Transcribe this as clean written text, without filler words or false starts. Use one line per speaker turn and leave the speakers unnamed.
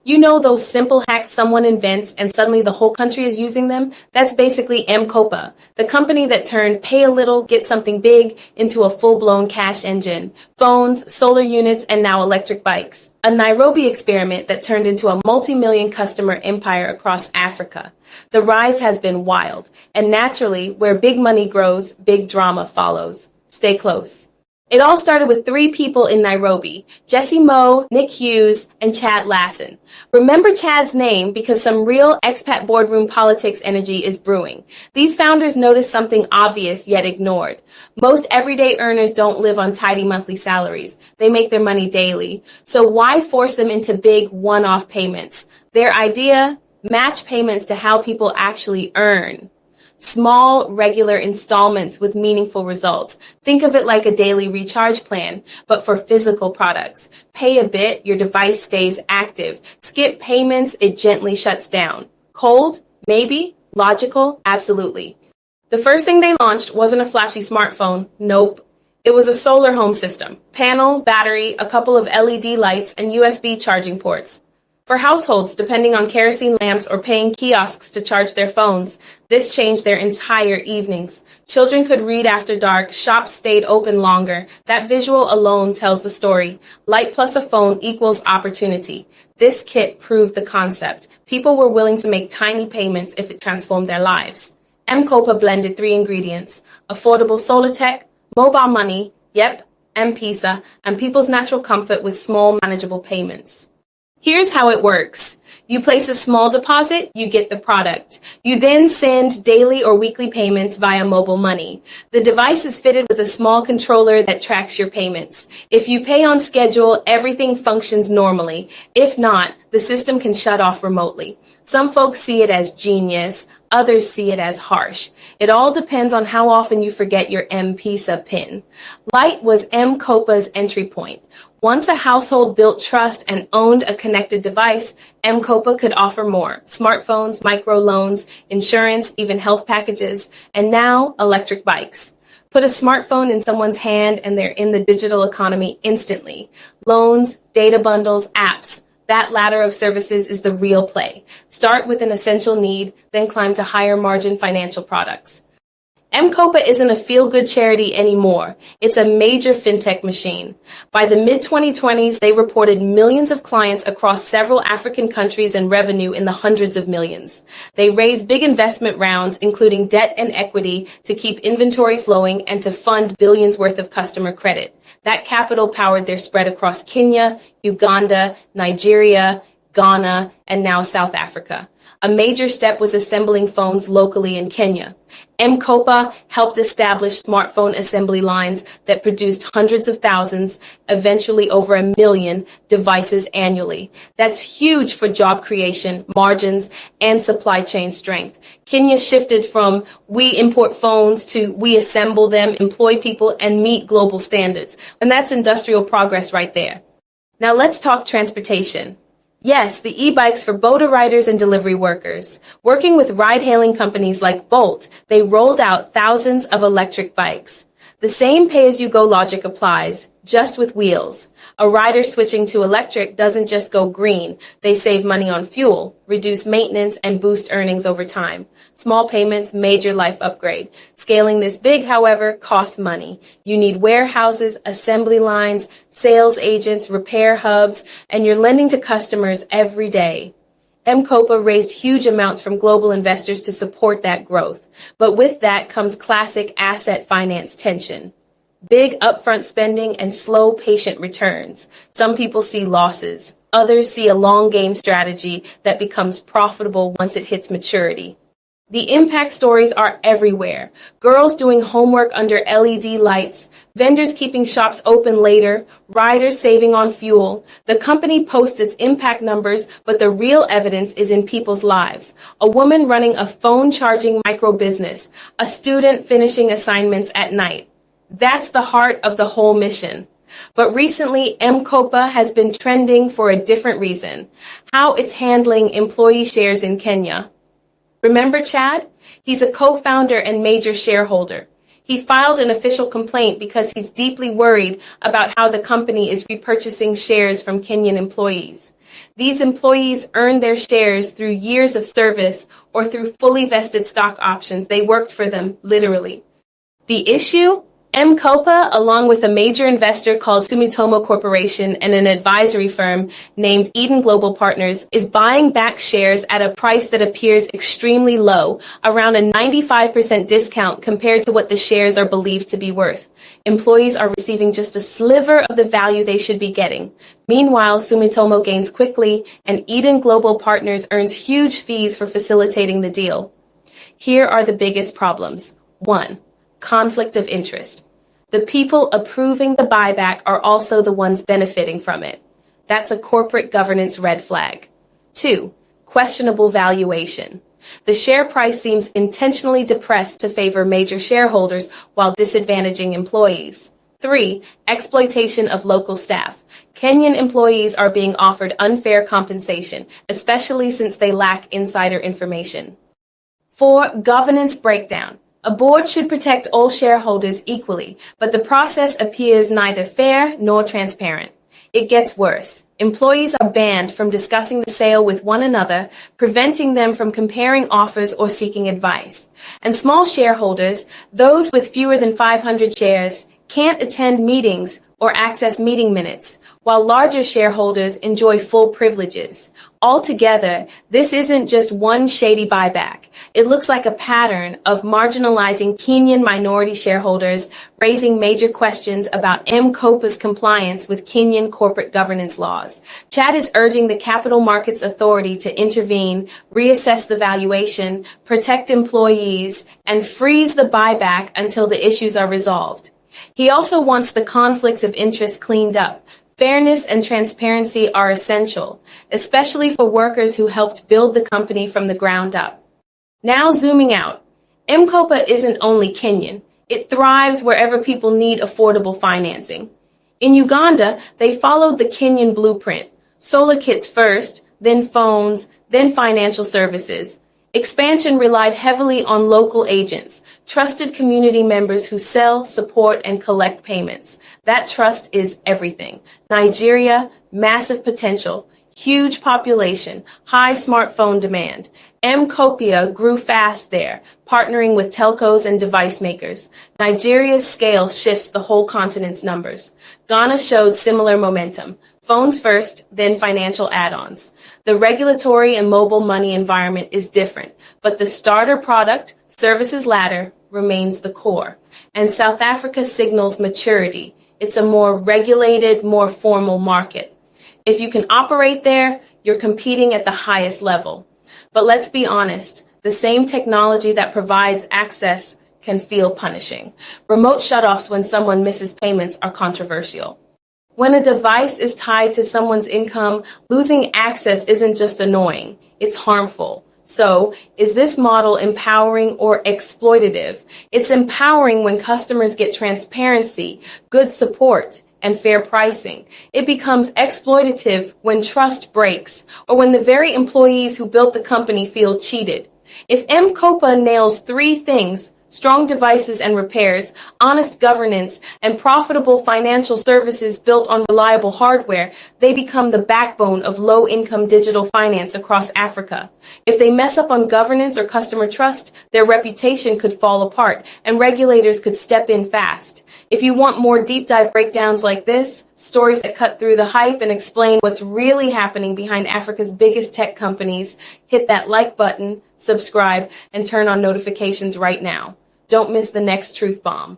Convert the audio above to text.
You know those simple hacks someone invents and suddenly the whole country is using them? That's basically M-KOPA, the company that turned pay a little, get something big into a full-blown cash engine. Phones, solar units, and now electric bikes. A Nairobi experiment that turned into a multi-million customer empire across Africa. The rise has been wild, and naturally, where big money grows, big drama follows. Stay close. It all started with 3 people in Nairobi, Jesse Moe, Nick Hughes, and Chad Lassen. Remember Chad's name because some real expat boardroom politics energy is brewing. These founders noticed something obvious yet ignored. Most everyday earners don't live on tidy monthly salaries. They make their money daily. So why force them into big one-off payments? Their idea? Match payments to how people actually earn. Small, regular installments with meaningful results. Think of it like a daily recharge plan, but for physical products. Pay a bit, your device stays active. Skip payments, it gently shuts down. Cold? Maybe. Logical? Absolutely. The first thing they launched wasn't a flashy smartphone. Nope. It was a solar home system. Panel, battery, a couple of LED lights, and USB charging ports. For households depending on kerosene lamps or paying kiosks to charge their phones, this changed their entire evenings. Children could read after dark, shops stayed open longer. That visual alone tells the story. Light plus a phone equals opportunity. This kit proved the concept. People were willing to make tiny payments if it transformed their lives. M-KOPA blended 3 ingredients: affordable solar tech, mobile money, M-Pesa, and people's natural comfort with small, manageable payments. Here's how it works. You place a small deposit, you get the product. You then send daily or weekly payments via mobile money. The device is fitted with a small controller that tracks your payments. If you pay on schedule, everything functions normally. If not, the system can shut off remotely. Some folks see it as genius, others see it as harsh. It all depends on how often you forget your M-Pesa PIN. Light was M-KOPA's entry point. Once a household built trust and owned a connected device, M-KOPA could offer more: smartphones, microloans, insurance, even health packages, and now electric bikes. Put a smartphone in someone's hand and they're in the digital economy instantly. Loans, data bundles, apps. That ladder of services is the real play. Start with an essential need, then climb to higher margin financial products. M-KOPA isn't a feel-good charity anymore. It's a major fintech machine. By the mid-2020s, they reported millions of clients across several African countries and revenue in the hundreds of millions. They raised big investment rounds, including debt and equity, to keep inventory flowing and to fund billions worth of customer credit. That capital powered their spread across Kenya, Uganda, Nigeria, Ghana, and now South Africa. A major step was assembling phones locally in Kenya. M-KOPA helped establish smartphone assembly lines that produced hundreds of thousands, eventually over 1 million devices annually. That's huge for job creation, margins, and supply chain strength. Kenya shifted from we import phones to we assemble them, employ people, and meet global standards. And that's industrial progress right there. Now let's talk transportation. Yes, the e-bikes for boda riders and delivery workers. Working with ride-hailing companies like Bolt, they rolled out thousands of electric bikes. The same pay-as-you-go logic applies, just with wheels. A rider switching to electric doesn't just go green. They save money on fuel, reduce maintenance, and boost earnings over time. Small payments, major life upgrade. Scaling this big, however, costs money. You need warehouses, assembly lines, sales agents, repair hubs, and you're lending to customers every day. M-KOPA raised huge amounts from global investors to support that growth. But with that comes classic asset finance tension. Big upfront spending and slow, patient returns. Some people see losses. Others see a long game strategy that becomes profitable once it hits maturity. The impact stories are everywhere. Girls doing homework under LED lights, vendors keeping shops open later, riders saving on fuel. The company posts its impact numbers, but the real evidence is in people's lives. A woman running a phone charging micro business, a student finishing assignments at night. That's the heart of the whole mission. But recently, M-KOPA has been trending for a different reason: how it's handling employee shares in Kenya. Remember Chad? He's a co-founder and major shareholder. He filed an official complaint because he's deeply worried about how the company is repurchasing shares from Kenyan employees. These employees earned their shares through years of service or through fully vested stock options. They worked for them, literally. The issue? M-KOPA, along with a major investor called Sumitomo Corporation and an advisory firm named Eden Global Partners, is buying back shares at a price that appears extremely low, around a 95% discount compared to what the shares are believed to be worth. Employees are receiving just a sliver of the value they should be getting. Meanwhile, Sumitomo gains quickly, and Eden Global Partners earns huge fees for facilitating the deal. Here are the biggest problems. 1. Conflict of interest. The people approving the buyback are also the ones benefiting from it. That's a corporate governance red flag. 2. Questionable valuation. The share price seems intentionally depressed to favor major shareholders while disadvantaging employees. 3. Exploitation of local staff. Kenyan employees are being offered unfair compensation, especially since they lack insider information. 4. Governance breakdown. A board should protect all shareholders equally, but the process appears neither fair nor transparent. It gets worse. Employees are banned from discussing the sale with one another, preventing them from comparing offers or seeking advice. And small shareholders, those with fewer than 500 shares, can't attend meetings or access meeting minutes, while larger shareholders enjoy full privileges. Altogether, this isn't just one shady buyback. It looks like a pattern of marginalizing Kenyan minority shareholders, raising major questions about M-KOPA's compliance with Kenyan corporate governance laws. Chad is urging the Capital Markets Authority to intervene, reassess the valuation, protect employees, and freeze the buyback until the issues are resolved. He also wants the conflicts of interest cleaned up. Fairness and transparency are essential, especially for workers who helped build the company from the ground up. Now zooming out, M-KOPA isn't only Kenyan. It thrives wherever people need affordable financing. In Uganda, they followed the Kenyan blueprint. Solar kits first, then phones, then financial services. Expansion relied heavily on local agents, trusted community members who sell, support, and collect payments. That trust is everything. Nigeria, massive potential, huge population, high smartphone demand. M-KOPA grew fast there, partnering with telcos and device makers. Nigeria's scale shifts the whole continent's numbers. Ghana showed similar momentum. Phones first, then financial add-ons. The regulatory and mobile money environment is different, but the starter product, services ladder, remains the core. And South Africa signals maturity. It's a more regulated, more formal market. If you can operate there, you're competing at the highest level. But let's be honest, the same technology that provides access can feel punishing. Remote shutoffs when someone misses payments are controversial. When a device is tied to someone's income, losing access isn't just annoying, it's harmful. So, is this model empowering or exploitative? It's empowering when customers get transparency, good support, and fair pricing. It becomes exploitative when trust breaks or when the very employees who built the company feel cheated. If M-KOPA nails 3 things, strong devices and repairs, honest governance, and profitable financial services built on reliable hardware, they become the backbone of low-income digital finance across Africa. If they mess up on governance or customer trust, their reputation could fall apart, and regulators could step in fast. If you want more deep dive breakdowns like this, stories that cut through the hype and explain what's really happening behind Africa's biggest tech companies, hit that like button, subscribe, and turn on notifications right now. Don't miss the next truth bomb.